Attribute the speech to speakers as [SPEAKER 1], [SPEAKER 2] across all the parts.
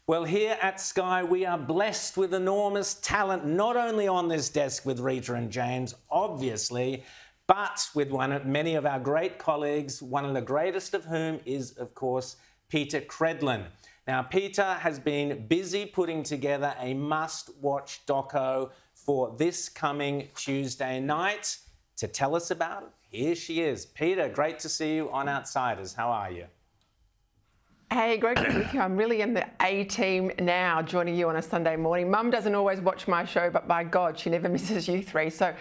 [SPEAKER 1] Well, here at Sky, we are blessed with enormous talent, not only on this desk with Rita and James, obviously, but with many of our great colleagues, one of the greatest of whom is, of course, Peta Credlin. Now, Peta has been busy putting together a must-watch doco for this coming Tuesday night. To tell us about it, here she is. Peta, great to see you on Outsiders. How are you?
[SPEAKER 2] Hey, great to be with you. I'm really in the A team now, joining you on a Sunday morning. Mum doesn't always watch my show, but by God, she never misses you three. So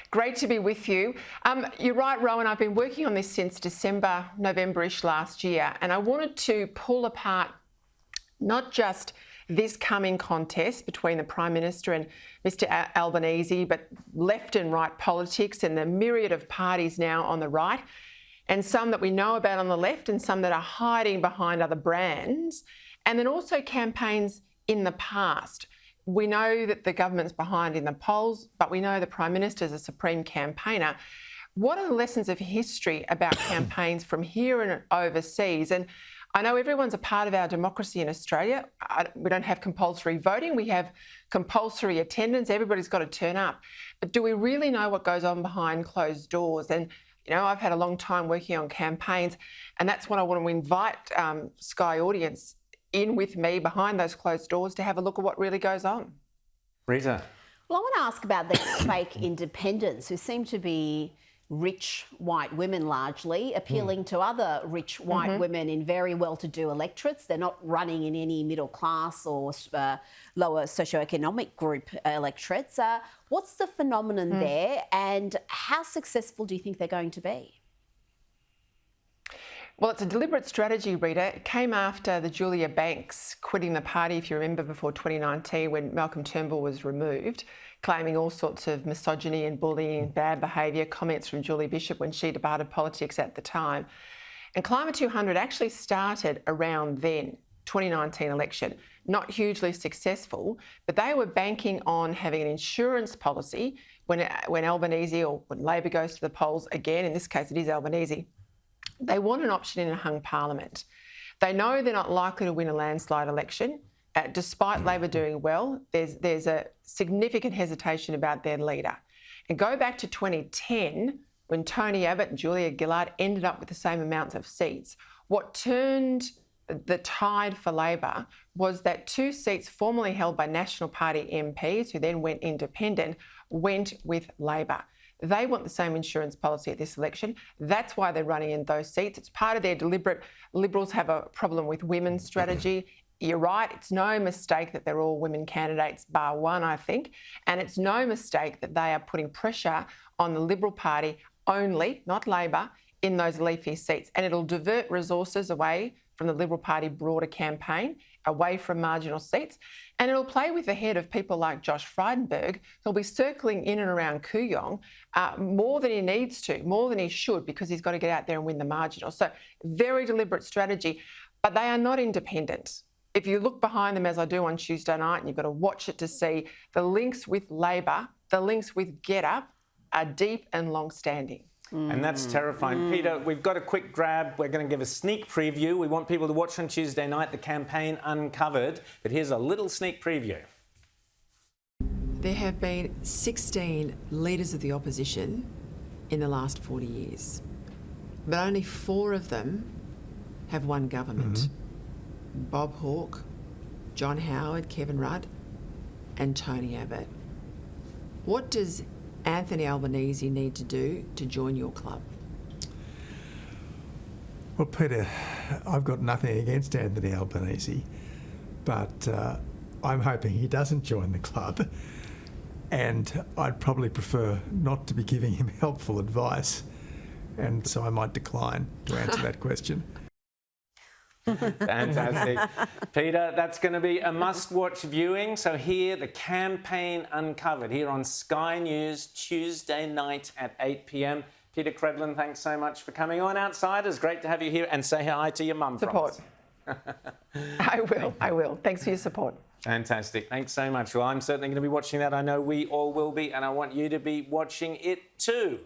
[SPEAKER 2] great to be with you. You're right, Rowan. I've been working on this since December, November-ish last year, and I wanted to pull apart not just this coming contest between the Prime Minister and Mr Albanese, but left and right politics and the myriad of parties now on the right, and some that we know about on the left and some that are hiding behind other brands, and then also campaigns in the past. We know that the government's behind in the polls, but we know the Prime Minister's a supreme campaigner. What are the lessons of history about campaigns from here and overseas? And I know everyone's a part of our democracy in Australia. We don't have compulsory voting. We have compulsory attendance. Everybody's got to turn up. But do we really know what goes on behind closed doors? And you know, I've had a long time working on campaigns, and that's what I want to invite Sky audience in with me behind those closed doors to have a look at what really goes on.
[SPEAKER 1] Rita.
[SPEAKER 3] Well, I want to ask about these fake independents who seem to be rich white women largely, appealing to other rich white women in very well-to-do electorates. They're not running in any middle class or lower socioeconomic group electorates. What's the phenomenon there, and how successful do you think they're going to be?
[SPEAKER 2] Well, it's a deliberate strategy, Rita. It came after the Julia Banks quitting the party, if you remember, before 2019 when Malcolm Turnbull was removed, claiming all sorts of misogyny and bullying, bad behaviour, comments from Julie Bishop when she departed politics at the time. And Climate 200 actually started around then, 2019 election. Not hugely successful, but they were banking on having an insurance policy when Albanese or when Labor goes to the polls again, in this case it is Albanese. They want an option in a hung parliament. They know they're not likely to win a landslide election. Despite Labor doing well, there's a significant hesitation about their leader. And go back to 2010, when Tony Abbott and Julia Gillard ended up with the same amounts of seats. What turned the tide for Labor was that 2 seats formerly held by National Party MPs, who then went independent, went with Labor. They want the same insurance policy at this election. That's why they're running in those seats. It's part of their deliberate Liberals have a problem with women strategy. You're right, it's no mistake that they're all women candidates, bar one, I think. And it's no mistake that they are putting pressure on the Liberal Party only, not Labor, in those leafy seats. And it'll divert resources away from the Liberal Party broader campaign, away from marginal seats. And it'll play with the head of people like Josh Frydenberg, who'll be circling in and around Kooyong more than he needs to, more than he should, because he's got to get out there and win the marginal. So very deliberate strategy, but they are not independent. If you look behind them, as I do on Tuesday night, and you've got to watch it to see, the links with Labor, the links with GetUp are deep and long-standing.
[SPEAKER 1] And that's terrifying. Peta, we've got a quick grab. We're going to give a sneak preview. We want people to watch on Tuesday night, the campaign uncovered. But here's a little sneak preview.
[SPEAKER 4] There have been 16 leaders of the opposition in the last 40 years, but only 4 of them have won government. Bob Hawke, John Howard, Kevin Rudd and Tony Abbott. What does Anthony Albanese need to do to join your club?
[SPEAKER 5] Well, Peter, I've got nothing against Anthony Albanese, but I'm hoping he doesn't join the club, and I'd probably prefer not to be giving him helpful advice, and so I might decline to answer that question.
[SPEAKER 1] Fantastic. Peta, that's going to be a must-watch viewing. So here, the campaign uncovered, here on Sky News, Tuesday night at 8 p.m. Peta Credlin, thanks so much for coming on Outsiders. Great to have you here, and say hi to your mum.
[SPEAKER 2] Support. I will. Thanks for your support.
[SPEAKER 1] Fantastic. Thanks so much. Well, I'm certainly going to be watching that. I know we all will be, and I want you to be watching it too.